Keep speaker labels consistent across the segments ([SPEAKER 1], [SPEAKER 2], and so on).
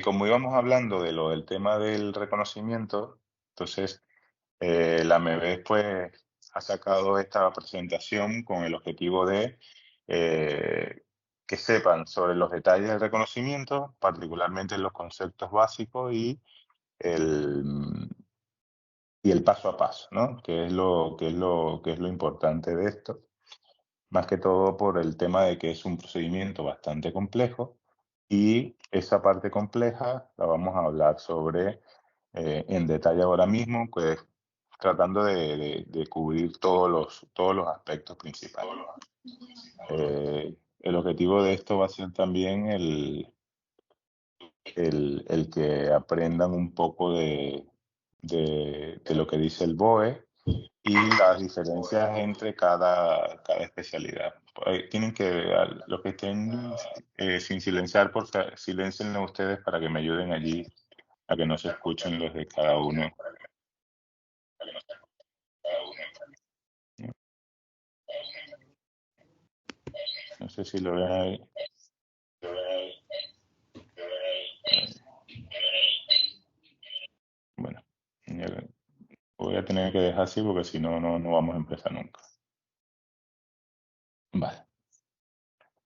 [SPEAKER 1] Como íbamos hablando de lo del tema del reconocimiento, entonces la MEVES pues ha sacado esta presentación con el objetivo de que sepan sobre los detalles del reconocimiento, particularmente los conceptos básicos el, y el paso a paso, ¿no? Que es lo importante de esto. Más que todo por el tema de que es un procedimiento bastante complejo y esa parte compleja la vamos a hablar sobre en detalle ahora mismo, pues tratando de cubrir todos los aspectos principales. El objetivo de esto va a ser también el que aprendan un poco de lo que dice el BOE y las diferencias entre cada especialidad. Tienen que, los que estén sin silenciar, por favor, silencienlo ustedes para que me ayuden allí a que no se escuchen los de cada uno. No sé si lo ven ahí. Bueno, ya voy a tener que dejar así porque si no, no vamos a empezar nunca. Vale.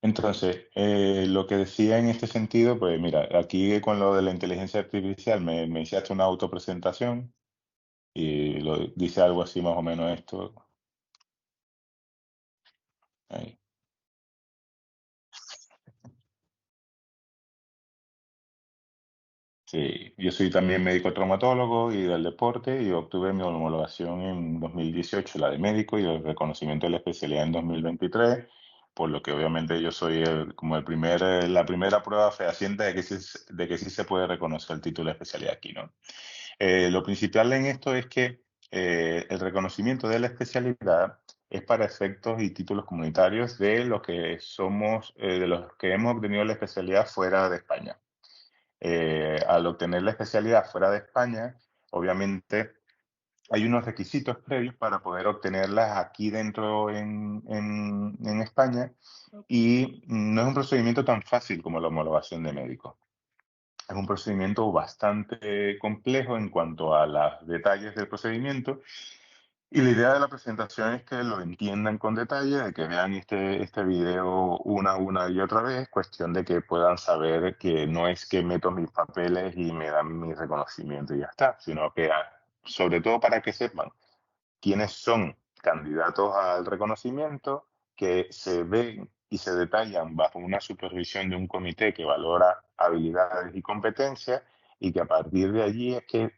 [SPEAKER 1] Entonces, lo que decía en este sentido, pues mira, aquí con lo de la inteligencia artificial me hiciste una autopresentación y dice algo así más o menos esto. Ahí. Sí, yo soy también médico traumatólogo y del deporte y obtuve mi homologación en 2018, la de médico, y el reconocimiento de la especialidad en 2023, por lo que obviamente yo soy como la primera prueba fehaciente de que sí se puede reconocer el título de especialidad aquí, ¿no? Lo principal en esto es que el reconocimiento de la especialidad es para efectos y títulos comunitarios de los que somos, de los que hemos obtenido la especialidad fuera de España. Al obtener la especialidad fuera de España, obviamente hay unos requisitos previos para poder obtenerlas aquí dentro en España y no es un procedimiento tan fácil como la homologación de médico. Es un procedimiento bastante complejo en cuanto a los detalles del procedimiento y la idea de la presentación es que lo entiendan con detalle, de que vean este video una y otra vez, cuestión de que puedan saber que no es que meto mis papeles y me dan mi reconocimiento y ya está, sino que sobre todo para que sepan quiénes son candidatos al reconocimiento, que se ven y se detallan bajo una supervisión de un comité que valora habilidades y competencias y que a partir de allí es que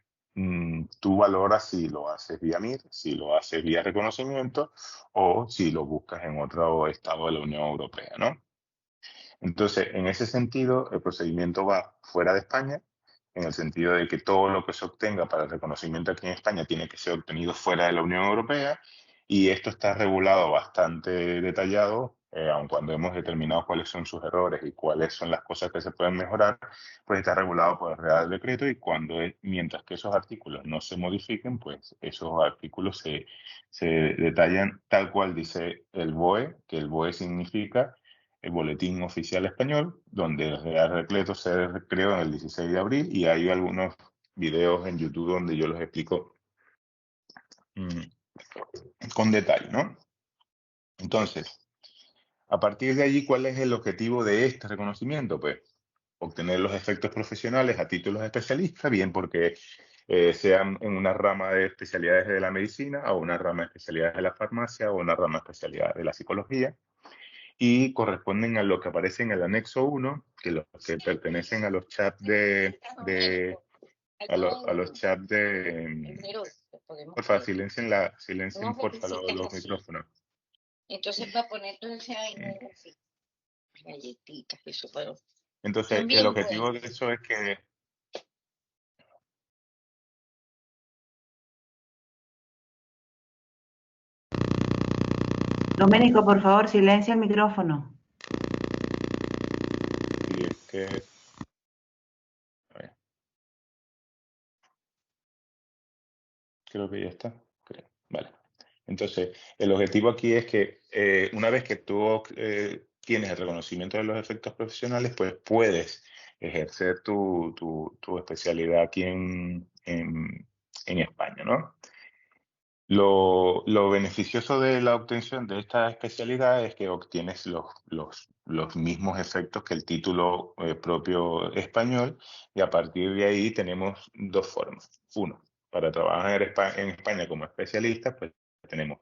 [SPEAKER 1] tú valoras si lo haces vía MIR, si lo haces vía reconocimiento o si lo buscas en otro estado de la Unión Europea, ¿no? Entonces, en ese sentido, el procedimiento va fuera de España, en el sentido de que todo lo que se obtenga para el reconocimiento aquí en España tiene que ser obtenido fuera de la Unión Europea y esto está regulado bastante detallado, aun cuando hemos determinado cuáles son sus errores y cuáles son las cosas que se pueden mejorar, pues está regulado por el Real Decreto y mientras que esos artículos no se modifiquen, pues esos artículos se detallan tal cual dice el BOE, que el BOE significa el Boletín Oficial Español, donde el Real Decreto se creó en el 16 de abril y hay algunos videos en YouTube donde yo los explico con detalle, ¿no? Entonces, a partir de allí, ¿cuál es el objetivo de este reconocimiento? Pues obtener los efectos profesionales a títulos de especialista, bien porque sean en una rama de especialidades de la medicina o una rama de especialidades de la farmacia o una rama de especialidades de la psicología, y corresponden a lo que aparece en el anexo 1, que los que pertenecen a los chats a los chats porfa, silencien porfa los micrófonos.
[SPEAKER 2] Entonces va a poner todo ese así, galletitas, eso, pero
[SPEAKER 1] entonces el objetivo de eso es que
[SPEAKER 3] Domenico, por favor, silencia el micrófono.
[SPEAKER 1] y es que a ver. Creo que ya está. Vale. Entonces, el objetivo aquí es que una vez que tú tienes el reconocimiento de los efectos profesionales, pues puedes ejercer tu especialidad aquí en España, ¿no? Lo beneficioso de la obtención de esta especialidad es que obtienes los mismos efectos que el título propio español, y a partir de ahí tenemos dos formas. Uno, para trabajar en España como especialista, pues tenemos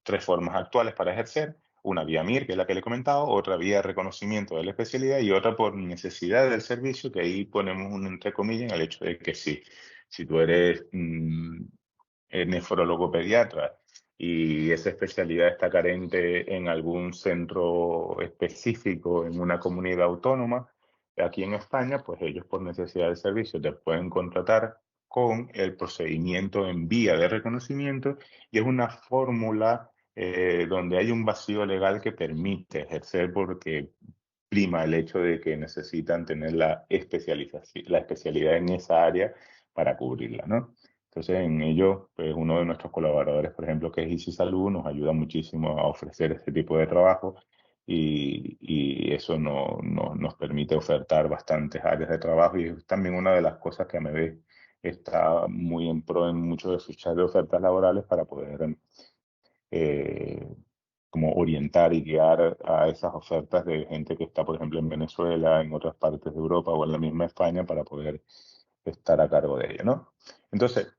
[SPEAKER 1] tres formas actuales para ejercer. Una vía MIR, que es la que le he comentado, otra vía reconocimiento de la especialidad y otra por necesidad del servicio, que ahí ponemos un entre comillas en el hecho de que si tú eres nefrólogo pediatra y esa especialidad está carente en algún centro específico en una comunidad autónoma, aquí en España, pues ellos por necesidad del servicio te pueden contratar con el procedimiento en vía de reconocimiento, y es una fórmula donde hay un vacío legal que permite ejercer, porque prima el hecho de que necesitan tener la especialización, la especialidad en esa área para cubrirla, ¿no? Entonces, en ello, pues uno de nuestros colaboradores, por ejemplo, que es Easy Salud, nos ayuda muchísimo a ofrecer este tipo de trabajo, y eso nos permite ofertar bastantes áreas de trabajo, y es también una de las cosas que a mi vez está muy en pro en muchos de sus chats de ofertas laborales, para poder eh, como orientar y guiar a esas ofertas de gente que está, por ejemplo, en Venezuela, en otras partes de Europa o en la misma España, para poder estar a cargo de ello, ¿no? Entonces,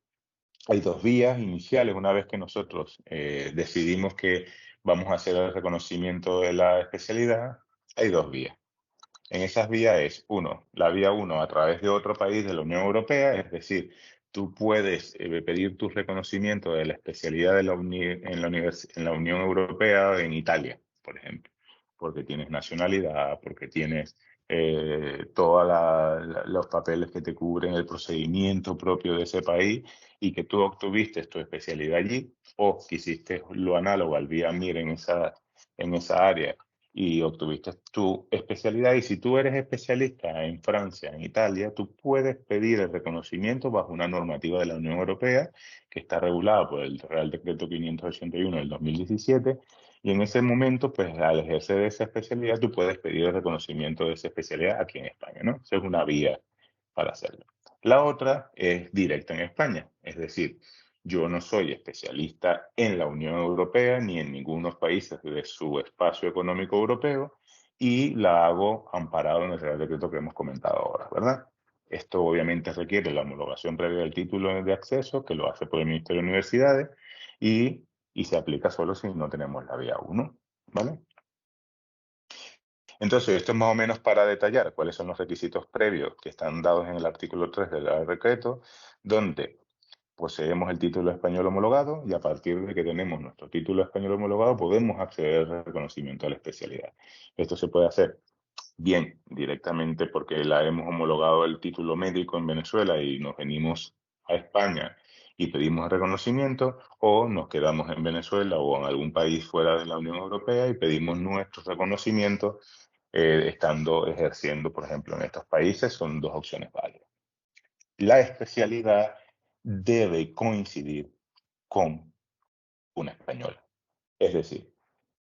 [SPEAKER 1] hay dos vías iniciales. Una vez que nosotros decidimos que vamos a hacer el reconocimiento de la especialidad, hay dos vías. En esas vías es, uno, la vía uno a través de otro país de la Unión Europea, es decir, tú puedes pedir tu reconocimiento de la especialidad de en la Unión Europea en Italia, por ejemplo, porque tienes nacionalidad, porque tienes todos los papeles que te cubren el procedimiento propio de ese país, y que tú obtuviste tu especialidad allí, o que hiciste lo análogo al vía MIR en esa área y obtuviste tu especialidad. Y si tú eres especialista en Francia, en Italia, tú puedes pedir el reconocimiento bajo una normativa de la Unión Europea que está regulada por el Real Decreto 581 del 2017, y en ese momento, pues al ejercer esa especialidad, tú puedes pedir el reconocimiento de esa especialidad aquí en España, ¿no? Esa es una vía para hacerlo. La otra es directa en España, es decir, yo no soy especialista en la Unión Europea ni en ningunos países de su espacio económico europeo, y la hago amparado en el Real Decreto que hemos comentado ahora, ¿verdad? Esto obviamente requiere la homologación previa del título de acceso, que lo hace por el Ministerio de Universidades, y se aplica solo si no tenemos la vía 1, ¿vale? Entonces, esto es más o menos para detallar cuáles son los requisitos previos que están dados en el artículo 3 del Real Decreto, donde poseemos el título español homologado, y a partir de que tenemos nuestro título español homologado podemos acceder al reconocimiento de la especialidad. Esto se puede hacer bien directamente porque la hemos homologado el título médico en Venezuela y nos venimos a España y pedimos el reconocimiento, o nos quedamos en Venezuela o en algún país fuera de la Unión Europea y pedimos nuestro reconocimiento estando ejerciendo, por ejemplo, en estos países. Son dos opciones válidas. La especialidad debe coincidir con una española. Es decir,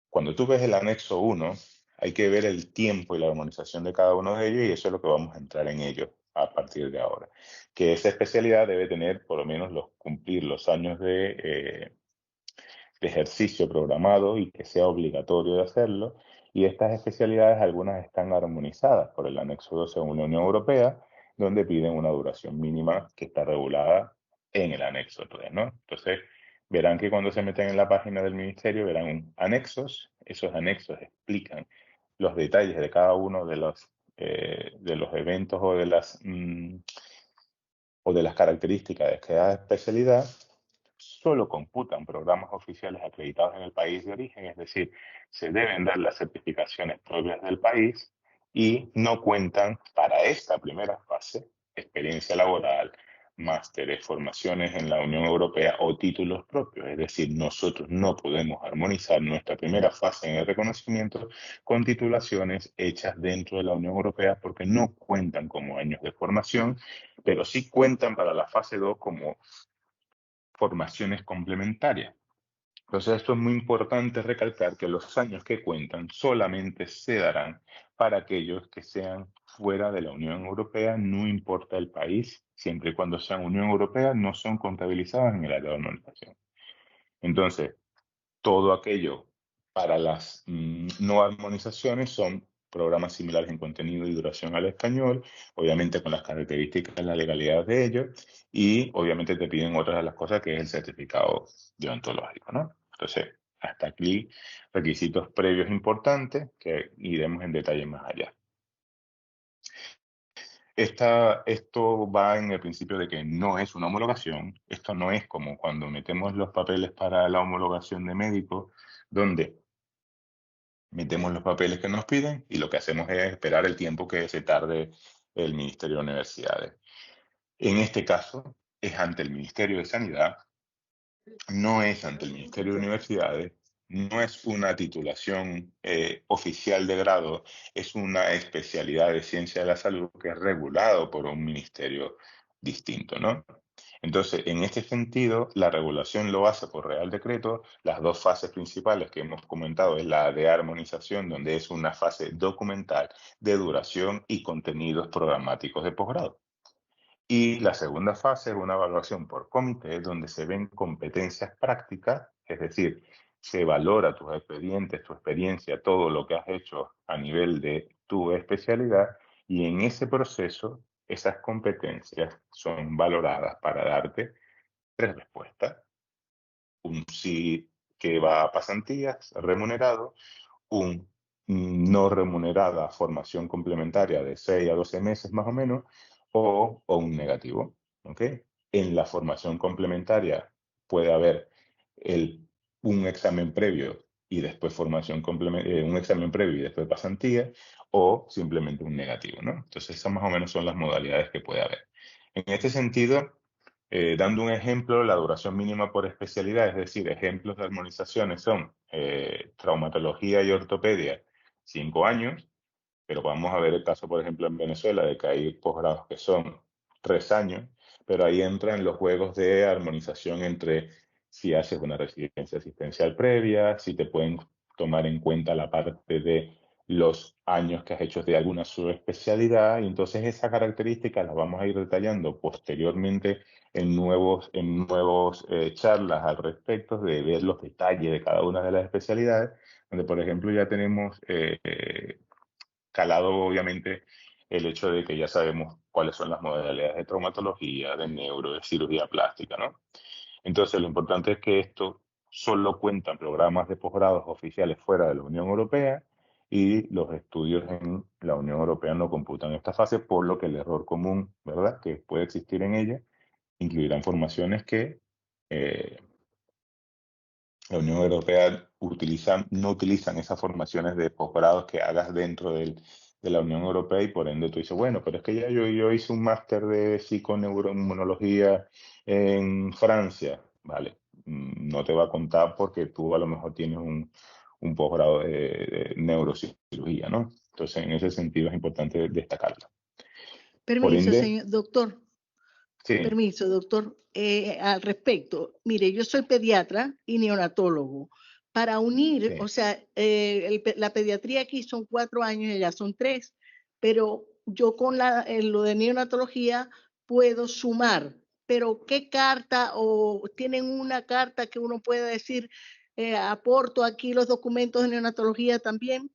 [SPEAKER 1] cuando tú ves el anexo 1, hay que ver el tiempo y la armonización de cada uno de ellos, y eso es lo que vamos a entrar en ello a partir de ahora. Que esa especialidad debe tener por lo menos cumplir los años de ejercicio programado y que sea obligatorio de hacerlo. Y estas especialidades, algunas están armonizadas por el anexo 2 según la Unión Europea, donde piden una duración mínima que está regulada en el anexo 3, ¿no? Entonces, verán que cuando se meten en la página del ministerio, verán anexos. Esos anexos explican los detalles de cada uno de los eventos o de las características de cada especialidad. Solo computan programas oficiales acreditados en el país de origen, es decir, se deben dar las certificaciones propias del país, y no cuentan para esta primera fase experiencia laboral, másteres, formaciones en la Unión Europea o títulos propios. Es decir, nosotros no podemos armonizar nuestra primera fase en el reconocimiento con titulaciones hechas dentro de la Unión Europea, porque no cuentan como años de formación, pero sí cuentan para la fase 2 como formaciones complementarias. Entonces, esto es muy importante recalcar que los años que cuentan solamente se darán para aquellos que sean fuera de la Unión Europea, no importa el país, siempre y cuando sean Unión Europea, no son contabilizados en el área de armonización. Entonces, todo aquello para las no armonizaciones son programas similares en contenido y duración al español, obviamente con las características y la legalidad de ellos, y obviamente te piden otras de las cosas que es el certificado deontológico, ¿no? Entonces, hasta aquí requisitos previos importantes que iremos en detalle más allá. Esto va en el principio de que no es una homologación. Esto no es como cuando metemos los papeles para la homologación de médico, donde metemos los papeles que nos piden y lo que hacemos es esperar el tiempo que se tarde el Ministerio de Universidades. En este caso, es ante el Ministerio de Sanidad, no es ante el Ministerio de Universidades, no es una titulación oficial de grado, es una especialidad de ciencia de la salud que es regulado por un ministerio distinto, ¿no? Entonces, en este sentido, la regulación lo hace por Real Decreto. Las dos fases principales que hemos comentado es la de armonización, donde es una fase documental de duración y contenidos programáticos de posgrado. Y la segunda fase es una evaluación por comité, donde se ven competencias prácticas, es decir, se valora tus expedientes, tu experiencia, todo lo que has hecho a nivel de tu especialidad, y en ese proceso esas competencias son valoradas para darte tres respuestas. Un sí que va a pasantías remunerado, un no remunerada formación complementaria de 6 a 12 meses más o menos, o un negativo. ¿Ok? En la formación complementaria puede haber un examen previo y después un examen previo y después pasantía, o simplemente un negativo, ¿no? Entonces, esas más o menos son las modalidades que puede haber. En este sentido, dando un ejemplo, la duración mínima por especialidad, es decir, ejemplos de armonizaciones son traumatología y ortopedia, 5 años, pero vamos a ver el caso, por ejemplo, en Venezuela, de que hay posgrados que son 3 años, pero ahí entran los juegos de armonización entre si haces una residencia asistencial previa, si te pueden tomar en cuenta la parte de los años que has hecho de alguna subespecialidad, y entonces esas características las vamos a ir detallando posteriormente en nuevos charlas al respecto, de ver los detalles de cada una de las especialidades, donde por ejemplo ya tenemos calado obviamente el hecho de que ya sabemos cuáles son las modalidades de traumatología, de neuro, de cirugía plástica, ¿no? Entonces, lo importante es que esto solo cuentan programas de posgrados oficiales fuera de la Unión Europea, y los estudios en la Unión Europea no computan esta fase, por lo que el error común, ¿verdad?, que puede existir en ella, incluirán formaciones que eh, la Unión Europea no utilizan esas formaciones de posgrados que hagas dentro de la Unión Europea, y por ende tú dices, bueno, pero es que ya yo hice un máster de psiconeuroinmunología en Francia. Vale, no te va a contar porque tú a lo mejor tienes un posgrado de neurocirugía, ¿no? Entonces, en ese sentido es importante destacarlo. Por
[SPEAKER 4] Permiso,
[SPEAKER 1] ende,
[SPEAKER 4] señor doctor.
[SPEAKER 1] sí,
[SPEAKER 4] Permiso, doctor. Al respecto, mire, yo soy pediatra y neonatólogo. Para unir,
[SPEAKER 1] sí.
[SPEAKER 4] o sea, la pediatría aquí son 4 años y allá son 3, pero yo con lo de neonatología puedo sumar. Pero ¿qué carta o tienen una carta que uno pueda decir, aporto aquí los documentos de neonatología también?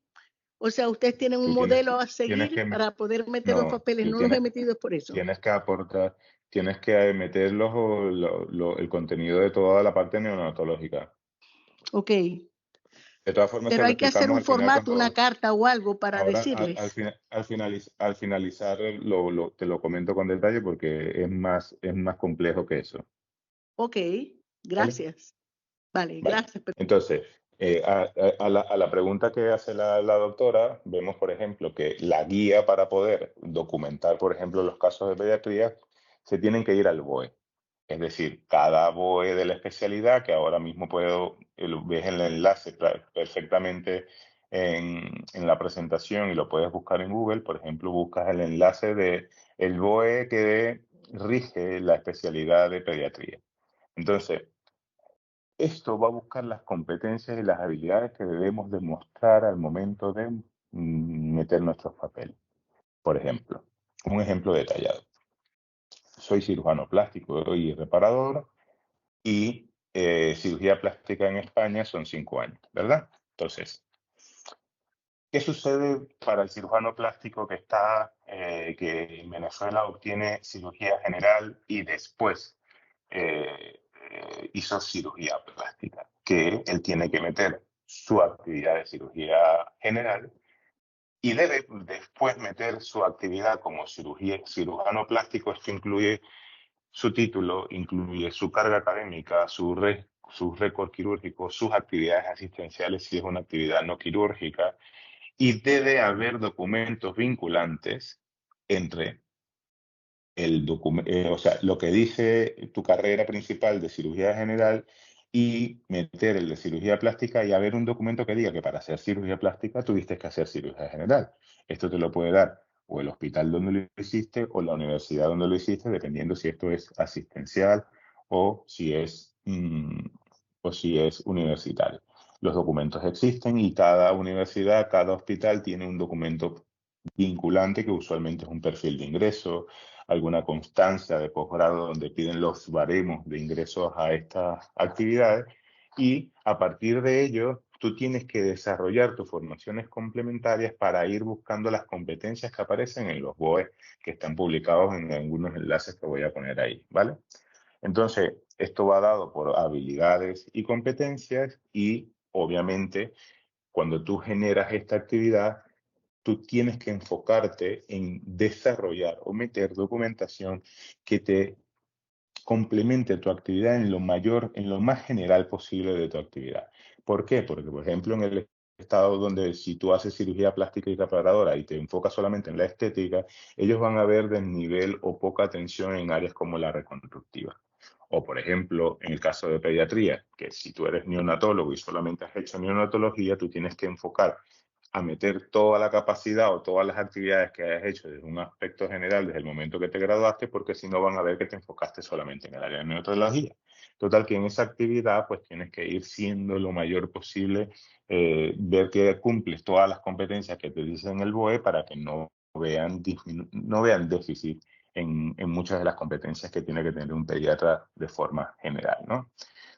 [SPEAKER 4] O sea, ustedes tienen un
[SPEAKER 1] Tú
[SPEAKER 4] modelo a
[SPEAKER 1] tienes
[SPEAKER 4] seguir
[SPEAKER 1] que,
[SPEAKER 4] para poder meter los
[SPEAKER 1] no,
[SPEAKER 4] papeles.
[SPEAKER 1] tú
[SPEAKER 4] No los he metido por eso.
[SPEAKER 1] tienes que aportar, tienes que meter el contenido de toda la parte neonatológica.
[SPEAKER 4] Ok.
[SPEAKER 1] De todas formas, eso
[SPEAKER 4] Pero
[SPEAKER 1] lo
[SPEAKER 4] hay que hacer
[SPEAKER 1] explicamos
[SPEAKER 4] un
[SPEAKER 1] al final
[SPEAKER 4] formato, una carta o algo para
[SPEAKER 1] ahora
[SPEAKER 4] decirles.
[SPEAKER 1] al finalizar te lo comento con detalle, porque es más complejo que eso.
[SPEAKER 4] Ok,
[SPEAKER 1] ¿Vale?
[SPEAKER 4] gracias. Vale,
[SPEAKER 1] Vale.
[SPEAKER 4] gracias.
[SPEAKER 1] Entonces, a la pregunta que hace la doctora, vemos, por ejemplo, que la guía para poder documentar, por ejemplo, los casos de pediatría, se tienen que ir al BOE. Es decir, cada BOE de la especialidad, que ahora mismo ves el enlace perfectamente en la presentación y lo puedes buscar en Google. Por ejemplo, buscas el enlace de el BOE que rige la especialidad de pediatría. Entonces, esto va a buscar las competencias y las habilidades que debemos demostrar al momento de meter nuestros papeles. Por ejemplo, un ejemplo detallado. Soy cirujano plástico y reparador y cirugía plástica en España son 5 años, ¿verdad? Entonces, ¿qué sucede para el cirujano plástico que en Venezuela obtiene cirugía general y después hizo cirugía plástica? Que él tiene que meter su actividad de cirugía general y debe después meter su actividad como cirujano plástico. Esto incluye su título, incluye su carga académica, sus récords quirúrgicos, sus actividades asistenciales si es una actividad no quirúrgica, y debe haber documentos vinculantes entre o sea, lo que dice tu carrera principal de cirugía general y meter el de cirugía plástica y haber un documento que diga que para hacer cirugía plástica tuviste que hacer cirugía general. Esto te lo puede dar o el hospital donde lo hiciste o la universidad donde lo hiciste, dependiendo si esto es asistencial o si es universitario. Los documentos existen y cada universidad, cada hospital tiene un documento vinculante que usualmente es un perfil de ingreso, alguna constancia de posgrado donde piden los baremos de ingresos a estas actividades, y a partir de ello tú tienes que desarrollar tus formaciones complementarias para ir buscando las competencias que aparecen en los BOE que están publicados en algunos enlaces que voy a poner ahí, ¿vale? Entonces, esto va dado por habilidades y competencias y obviamente cuando tú generas esta actividad, tú tienes que enfocarte en desarrollar o meter documentación que te complemente tu actividad en lo más general posible de tu actividad. ¿Por qué? Porque, por ejemplo, en el estado donde si tú haces cirugía plástica y reparadora y te enfocas solamente en la estética, ellos van a ver desnivel o poca atención en áreas como la reconstructiva. O, por ejemplo, en el caso de pediatría, que si tú eres neonatólogo y solamente has hecho neonatología, tú tienes que enfocar a meter toda la capacidad o todas las actividades que hayas hecho desde un aspecto general desde el momento que te graduaste, porque si no van a ver que te enfocaste solamente en el área de neonatología. Total, que en esa actividad pues tienes que ir siendo lo mayor posible, ver que cumples todas las competencias que te dicen el BOE para que no vean déficit en muchas de las competencias que tiene que tener un pediatra de forma general, ¿no?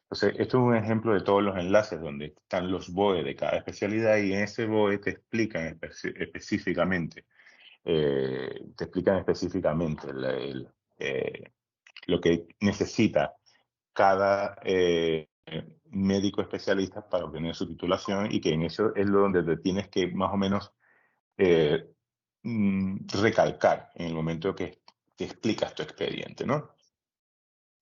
[SPEAKER 1] Entonces, esto es un ejemplo de todos los enlaces donde están los BOE de cada especialidad y en ese BOE te explican específicamente, lo que necesita cada médico especialista para obtener su titulación, y que en eso es donde te tienes que más o menos eh, recalcar en el momento que explicas tu expediente, ¿no?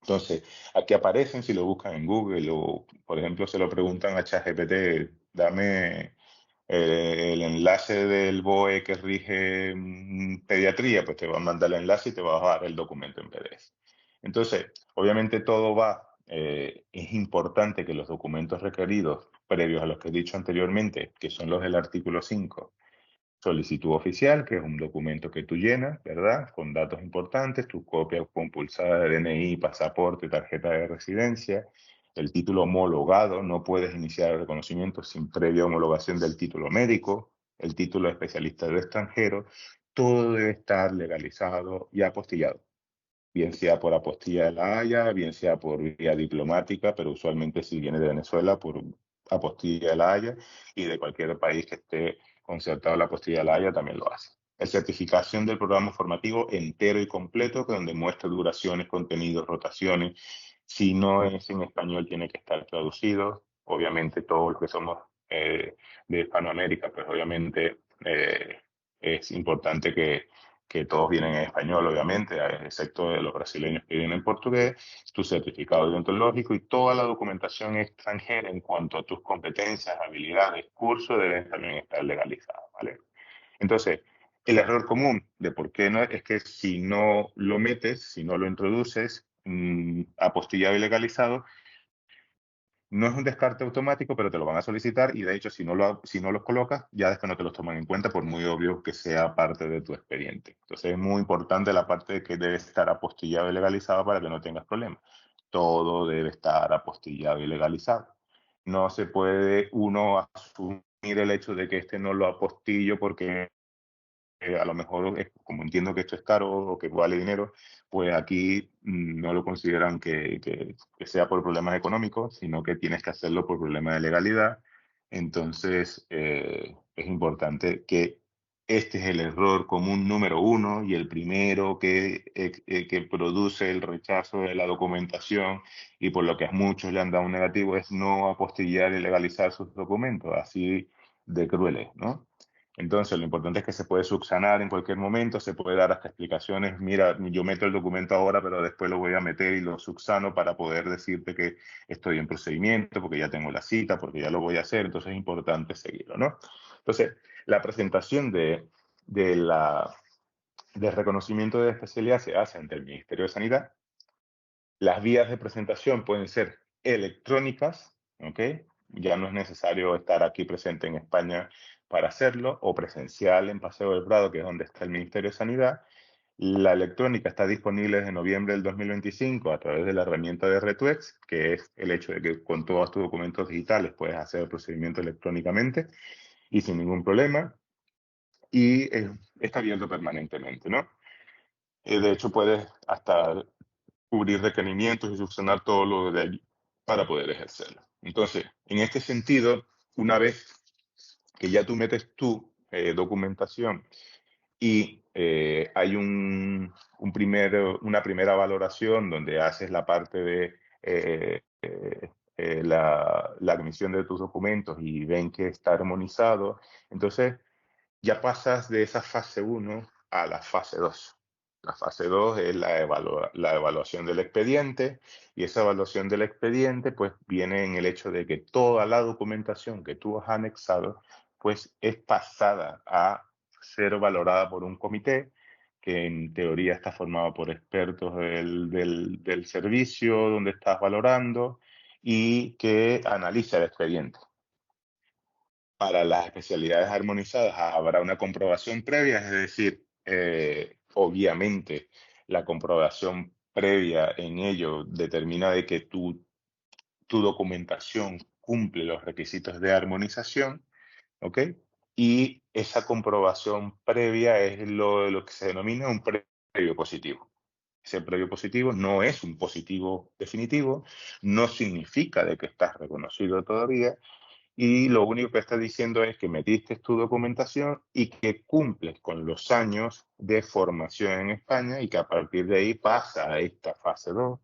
[SPEAKER 1] Entonces, aquí aparecen si lo buscan en Google o, por ejemplo, se lo preguntan a ChatGPT, dame el enlace del BOE que rige pediatría, pues te va a mandar el enlace y te va a bajar el documento en PDF. Entonces, obviamente es importante que los documentos requeridos previos a los que he dicho anteriormente, que son los del artículo 5, solicitud oficial, que es un documento que tú llenas, ¿verdad? Con datos importantes, tu copia compulsada de DNI, pasaporte, tarjeta de residencia, el título homologado, no puedes iniciar el reconocimiento sin previa homologación del título médico, el título de especialista del extranjero, todo debe estar legalizado y apostillado, bien sea por apostilla de La Haya, bien sea por vía diplomática, pero usualmente si viene de Venezuela, por apostilla de La Haya, y de cualquier país que esté concertado la apostilla de La Haya también lo hace. La certificación del programa formativo entero y completo, donde muestra duraciones, contenidos, rotaciones. Si no es en español, tiene que estar traducido. Obviamente todos los que somos de Hispanoamérica, pues obviamente es importante que todos vienen en español, obviamente, excepto de los brasileños que vienen en portugués, tu certificado deontológico y toda la documentación extranjera en cuanto a tus competencias, habilidades, cursos, deben también estar legalizadas, ¿vale? Entonces, el error común de por qué no es que si no lo metes, si no lo introduces, apostillado y legalizado, no es un descarte automático, pero te lo van a solicitar y de hecho si no los colocas, ya después no te los toman en cuenta por muy obvio que sea parte de tu expediente. Entonces es muy importante la parte de que debe estar apostillado y legalizado para que no tengas problemas. todo debe estar apostillado y legalizado. No se puede uno asumir el hecho de que este no lo apostillo porque a lo mejor, como entiendo que esto es caro o que vale dinero, pues aquí no lo consideran que sea por problemas económicos, sino que tienes que hacerlo por problemas de legalidad. Entonces, es importante que este es el error común número uno y el primero que produce el rechazo de la documentación y por lo que a muchos le han dado un negativo es no apostillar y legalizar sus documentos, así de crueles, ¿no? Entonces, lo importante es que se puede subsanar en cualquier momento, se puede dar hasta explicaciones. Mira, yo meto el documento ahora, pero después lo voy a meter y lo subsano para poder decirte que estoy en procedimiento, porque ya tengo la cita, porque ya lo voy a hacer. Entonces, es importante seguirlo, ¿no? Entonces, la presentación del reconocimiento de especialidad se hace ante el Ministerio de Sanidad. Las vías de presentación pueden ser electrónicas, ¿ok? Ya no es necesario estar aquí presente en España para hacerlo, o presencial en Paseo del Prado, que es donde está el Ministerio de Sanidad. La electrónica está disponible desde noviembre del 2025 a través de la herramienta de Retuex, que es el hecho de que con todos tus documentos digitales puedes hacer el procedimiento electrónicamente y sin ningún problema. Y está abierto permanentemente, ¿no? De hecho, puedes hasta cubrir requerimientos y subsanar todo lo de allí para poder ejercerlo. Entonces, en este sentido, una vez que ya tú metes tu documentación y hay una primera valoración donde haces la parte de la admisión de tus documentos y ven que está armonizado, entonces ya pasas de esa fase 1 a la fase 2. La fase 2 es la evaluación del expediente y esa evaluación del expediente pues viene en el hecho de que toda la documentación que tú has anexado pues es pasada a ser valorada por un comité que en teoría está formado por expertos del servicio donde estás valorando y que analiza el expediente. Para las especialidades armonizadas habrá una comprobación previa, es decir, obviamente la comprobación previa en ello determina de que tu documentación cumple los requisitos de armonización, ¿ok? Y esa comprobación previa es lo que se denomina un previo positivo. Ese previo positivo no es un positivo definitivo, no significa de que estás reconocido todavía, y lo único que está diciendo es que metiste tu documentación y que cumples con los años de formación en España y que a partir de ahí pasa a esta fase 2,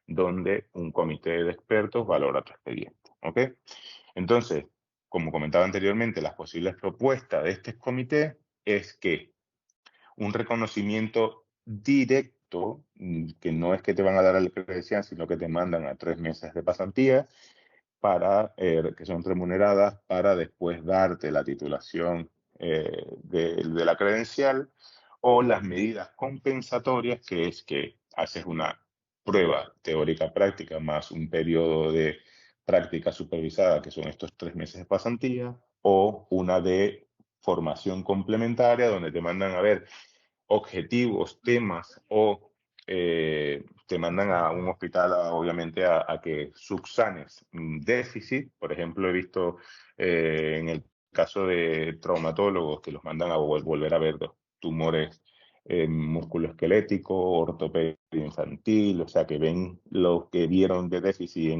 [SPEAKER 1] donde un comité de expertos valora tu expediente. ¿Ok? Entonces, como comentaba anteriormente, las posibles propuestas de este comité es que un reconocimiento directo, que no es que te van a dar la credencial, sino que te mandan a 3 meses de pasantía, que son remuneradas para después darte la titulación de la credencial, o las medidas compensatorias, que es que haces una prueba teórica práctica más un periodo de práctica supervisada, que son estos 3 meses de pasantía, o una de formación complementaria, donde te mandan a ver objetivos, temas o te mandan a un hospital, obviamente, a que subsanes déficit. Por ejemplo, he visto en el caso de traumatólogos que los mandan a volver a ver los tumores musculoesqueléticos, ortopedia infantil, o sea, que ven lo que vieron de déficit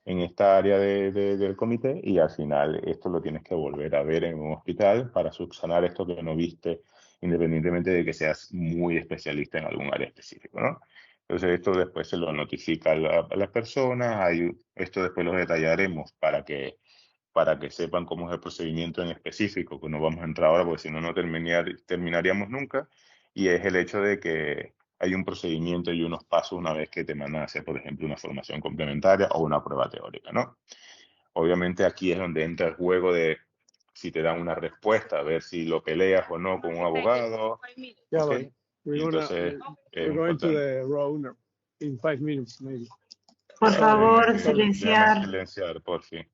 [SPEAKER 1] en esta área del comité y al final esto lo tienes que volver a ver en un hospital para subsanar esto que no viste, independientemente de que seas muy especialista en algún área específico, ¿no? Entonces esto después se lo notifica a las personas, esto después lo detallaremos para que sepan cómo es el procedimiento en específico, que no vamos a entrar ahora porque si no, no terminaríamos nunca, y es el hecho de que hay un procedimiento y unos pasos una vez que te mandan a hacer, por ejemplo, una formación complementaria o una prueba teórica, ¿no? Obviamente aquí es donde entra el juego de si te dan una respuesta, a ver si lo peleas o no con un abogado.
[SPEAKER 5] Yeah,
[SPEAKER 1] ¿Ok?
[SPEAKER 5] but
[SPEAKER 1] Y entonces es
[SPEAKER 5] we're going to
[SPEAKER 1] importante.
[SPEAKER 5] the row in 5 minutes, maybe.
[SPEAKER 3] Por
[SPEAKER 1] Ya,
[SPEAKER 3] favor,
[SPEAKER 1] déjame
[SPEAKER 3] silenciar.
[SPEAKER 1] silenciar, por fin.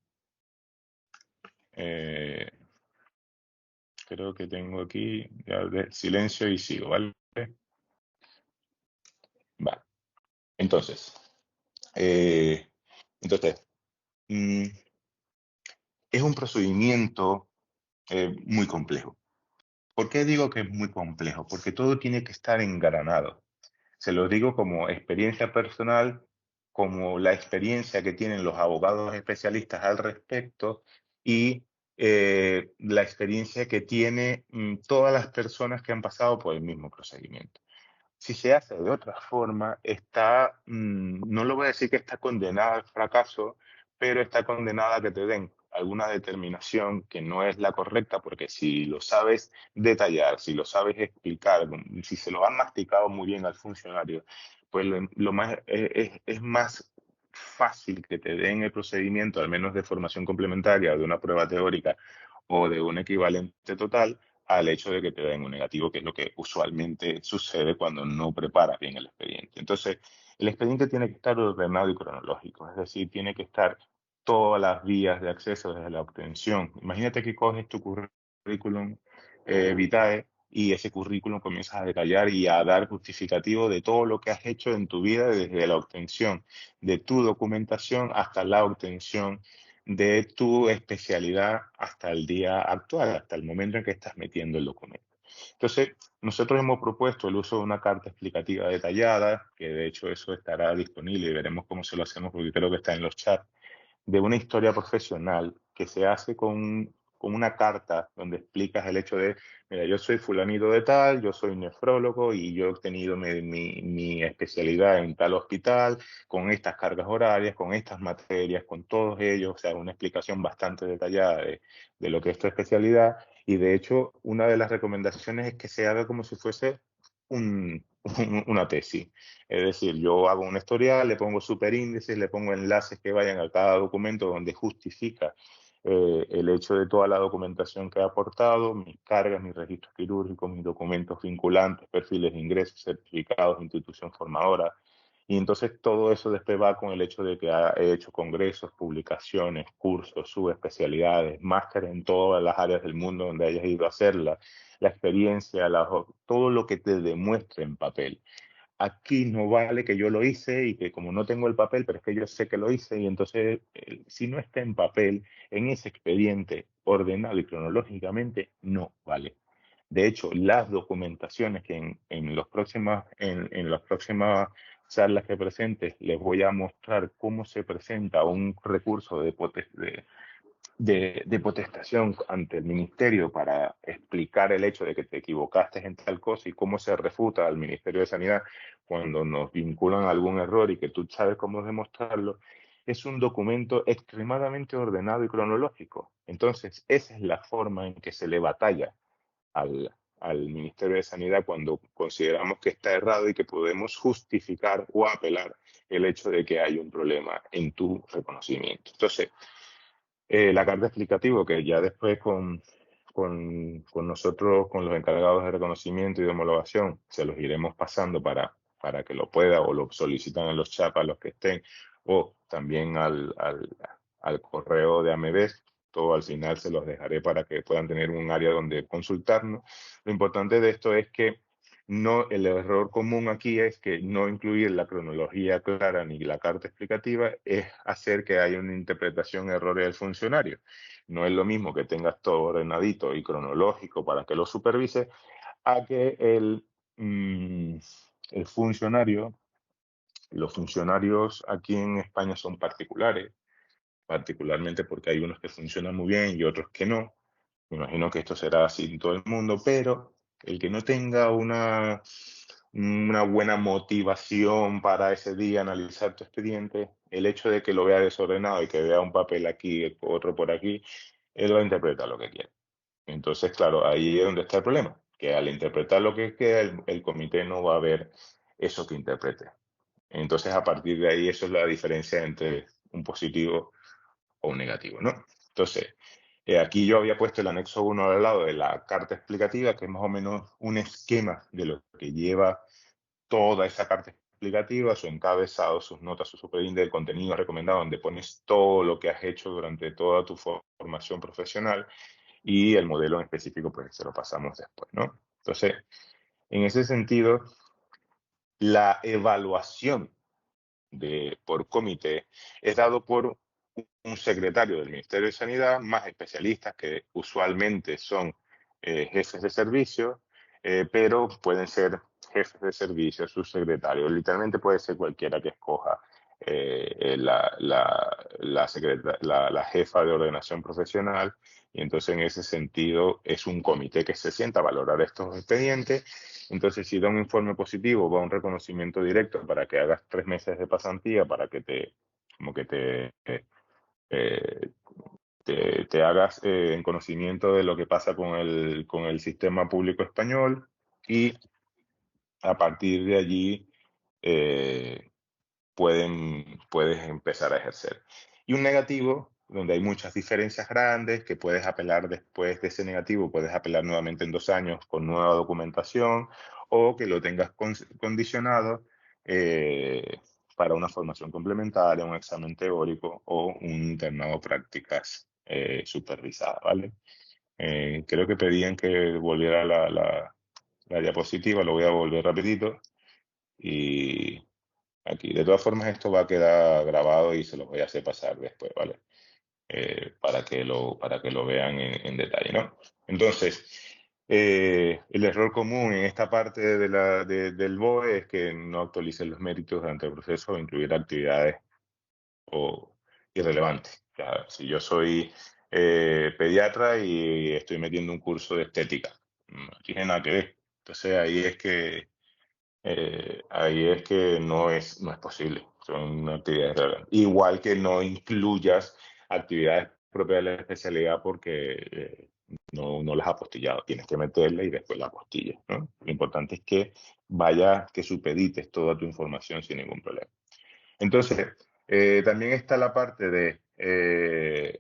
[SPEAKER 1] Creo que tengo aquí ya silencio y sigo, ¿vale? Vale. Entonces, Eh, entonces, mm, es un procedimiento muy complejo. ¿Por qué digo que es muy complejo? Porque todo tiene que estar engranado. Se lo digo como experiencia personal, como la experiencia que tienen los abogados especialistas al respecto y la experiencia que tiene todas las personas que han pasado por el mismo procedimiento. Si se hace de otra forma, no lo voy a decir que está condenada al fracaso, pero está condenada a que te den alguna determinación que no es la correcta, porque si lo sabes detallar, si lo sabes explicar, si se lo han masticado muy bien al funcionario, pues lo más, es más fácil que te den el procedimiento, al menos de formación complementaria, o de una prueba teórica o de un equivalente total, al hecho de que te den un negativo, que es lo que usualmente sucede cuando no preparas bien el expediente. Entonces, el expediente tiene que estar ordenado y cronológico, es decir, tiene que estar todas las vías de acceso desde la obtención. Imagínate que coges tu currículum vitae y ese currículum comienzas a detallar y a dar justificativo de todo lo que has hecho en tu vida desde la obtención de tu documentación hasta la obtención de tu especialidad hasta el día actual, hasta el momento en que estás metiendo el documento. Entonces, nosotros hemos propuesto el uso de una carta explicativa detallada, que de hecho eso estará disponible y veremos cómo se lo hacemos porque creo que está en los chats, de una historia profesional que se hace con una carta donde explicas el hecho de, mira, yo soy fulanito de tal, yo soy nefrólogo y yo he obtenido mi especialidad en tal hospital, con estas cargas horarias, con estas materias, con todos ellos, o sea, una explicación bastante detallada de lo que es tu especialidad. Y de hecho, una de las recomendaciones es que se haga como si fuese una tesis. Es decir, yo hago un historial, le pongo superíndices, le pongo enlaces que vayan a cada documento donde justifica el hecho de toda la documentación que he aportado, mis cargas, mis registros quirúrgicos, mis documentos vinculantes, perfiles de ingresos, certificados, institución formadora. Y entonces todo eso después va con el hecho de que he hecho congresos, publicaciones, cursos, subespecialidades, másteres en todas las áreas del mundo donde hayas ido a hacerla, la experiencia, todo lo que te demuestre en papel. Aquí no vale que yo lo hice y que como no tengo el papel, pero es que yo sé que lo hice y entonces si no está en papel, en ese expediente ordenado y cronológicamente, no vale. De hecho, las documentaciones que en las próximas charlas que presentes les voy a mostrar cómo se presenta un recurso de potestación ante el ministerio para explicar el hecho de que te equivocaste en tal cosa y cómo se refuta al Ministerio de Sanidad cuando nos vinculan a algún error y que tú sabes cómo demostrarlo, es un documento extremadamente ordenado y cronológico. Entonces, esa es la forma en que se le batalla al Ministerio de Sanidad cuando consideramos que está errado y que podemos justificar o apelar el hecho de que hay un problema en tu reconocimiento. Entonces, la carta explicativa que ya después con nosotros, con los encargados de reconocimiento y de homologación, se los iremos pasando para que lo pueda o lo solicitan en los chats a los que estén o también al correo de AMEDES. Todo al final se los dejaré para que puedan tener un área donde consultarnos. Lo importante de esto es que no, el error común aquí es que no incluir la cronología clara ni la carta explicativa es hacer que haya una interpretación errónea del funcionario. No es lo mismo que tengas todo ordenadito y cronológico para que lo supervise a que el funcionario, los funcionarios aquí en España son particulares, particularmente porque hay unos que funcionan muy bien y otros que no. Me imagino que esto será así en todo el mundo, pero el que no tenga una buena motivación para ese día analizar tu expediente, el hecho de que lo vea desordenado y que vea un papel aquí, otro por aquí, él va a interpretar lo que quiere. Entonces, claro, ahí es donde está el problema, que al interpretar lo que queda, el comité no va a ver eso que interprete. Entonces, a partir de ahí, eso es la diferencia entre un positivo o un negativo, ¿no? Entonces, aquí yo había puesto el anexo 1 al lado de la carta explicativa, que es más o menos un esquema de lo que lleva toda esa carta explicativa, su encabezado, sus notas, su superíndice, el contenido recomendado, donde pones todo lo que has hecho durante toda tu formación profesional y el modelo en específico, pues se lo pasamos después, ¿no? Entonces, en ese sentido, la evaluación por comité es dado por un secretario del Ministerio de Sanidad, más especialistas que usualmente son jefes de servicio, pero pueden ser jefes de servicio, subsecretarios. Literalmente puede ser cualquiera que escoja la jefa de ordenación profesional. Y entonces, en ese sentido, es un comité que se sienta a valorar estos expedientes. Entonces, si da un informe positivo, va un reconocimiento directo para que hagas 3 meses de pasantía, para que eh, te hagas en conocimiento de lo que pasa con el sistema público español, y a partir de allí puedes empezar a ejercer. Y un negativo, donde hay muchas diferencias grandes, que puedes apelar después de ese negativo, puedes apelar nuevamente en 2 años con nueva documentación, o que lo tengas condicionado para una formación complementaria, un examen teórico o un internado prácticas supervisada, ¿vale? Creo que pedían que volviera la diapositiva, lo voy a volver rapidito. Y aquí, de todas formas, esto va a quedar grabado y se los voy a hacer pasar después, ¿vale? Para que lo vean en detalle, ¿no? Entonces, el error común en esta parte del BOE es que no actualicen los méritos durante el proceso o incluir actividades irrelevantes. O sea, si yo soy pediatra y estoy metiendo un curso de estética, no tiene nada que ver. Entonces, ahí es que no es posible. Son actividades relevantes. Igual que no incluyas actividades propias de la especialidad porque no las has apostillado. Tienes que meterla y después la apostillas, ¿no? Lo importante es que que supedites toda tu información sin ningún problema. Entonces, también está la parte de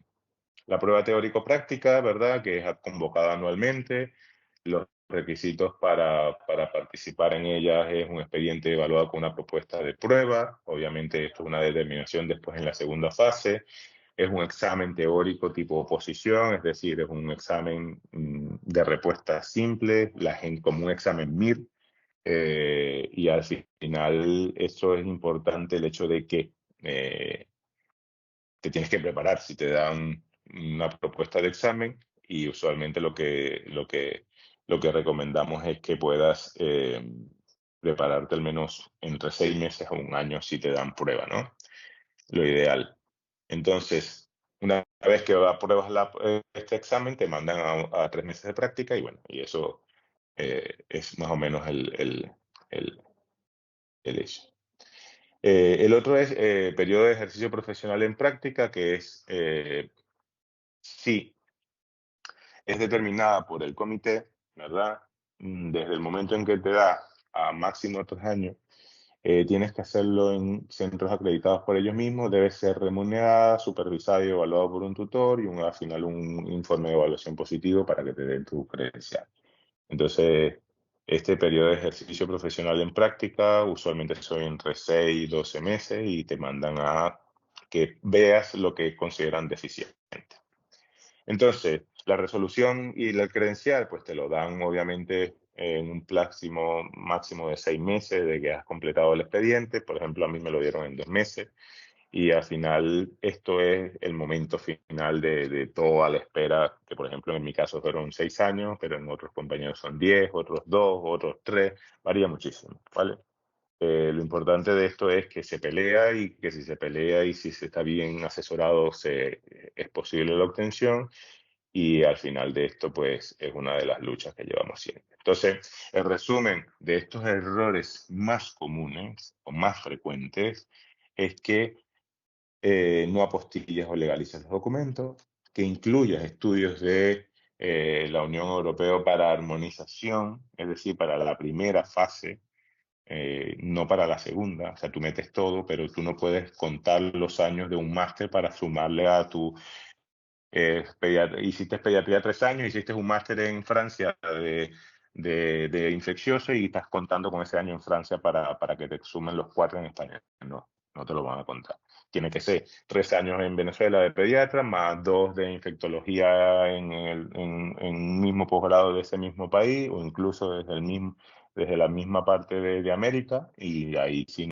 [SPEAKER 1] la prueba teórico-práctica, ¿verdad? Que es convocada anualmente. Los requisitos para participar en ellas es un expediente evaluado con una propuesta de prueba. Obviamente esto es una determinación después en la segunda fase. Es un examen teórico tipo oposición, es decir, es un examen de respuesta simple, como un examen MIR. Y al final eso es importante, el hecho de que te tienes que preparar si te dan una propuesta de examen, y usualmente lo que recomendamos es que puedas prepararte al menos entre 6 meses a 1 año si te dan prueba, ¿no? Lo ideal. Entonces, una vez que apruebas este examen, te mandan a 3 meses de práctica y bueno, y eso es más o menos el hecho. El otro es periodo de ejercicio profesional en práctica, que es sí, es determinada por el comité, ¿verdad? Desde el momento en que te da a máximo 3 años, tienes que hacerlo en centros acreditados por ellos mismos, debe ser remunerada, supervisada y evaluado por un tutor, y al final un informe de evaluación positivo para que te den tu credencial. Entonces, este periodo de ejercicio profesional en práctica usualmente son entre 6 y 12 meses y te mandan a que veas lo que consideran deficiente. Entonces, la resolución y la credencial, pues te lo dan obviamente en un máximo de 6 meses de que has completado el expediente. Por ejemplo, a mí me lo dieron en 2 meses. Y al final esto es el momento final de toda la espera, que por ejemplo en mi caso fueron 6 años, pero en otros compañeros son 10, otros 2, otros 3, varía muchísimo, ¿vale? Lo importante de esto es que se pelea, y que si se pelea y si se está bien asesorado es posible la obtención, y al final de esto pues es una de las luchas que llevamos siempre. Entonces, el resumen de estos errores más comunes o más frecuentes es que no apostilles o legalices los documentos, que incluyas estudios de la Unión Europea para armonización, es decir, para la primera fase, no para la segunda. O sea, tú metes todo, pero tú no puedes contar los años de un máster para sumarle a tu... hiciste pediatría 3 años, hiciste un máster en Francia de infeccioso y estás contando con ese año en Francia para que te sumen los 4 en España. No te lo van a contar. Tiene que ser 3 años en Venezuela de pediatra, más 2 de infectología en un mismo posgrado de ese mismo país, o incluso desde la misma parte de América, y ahí sí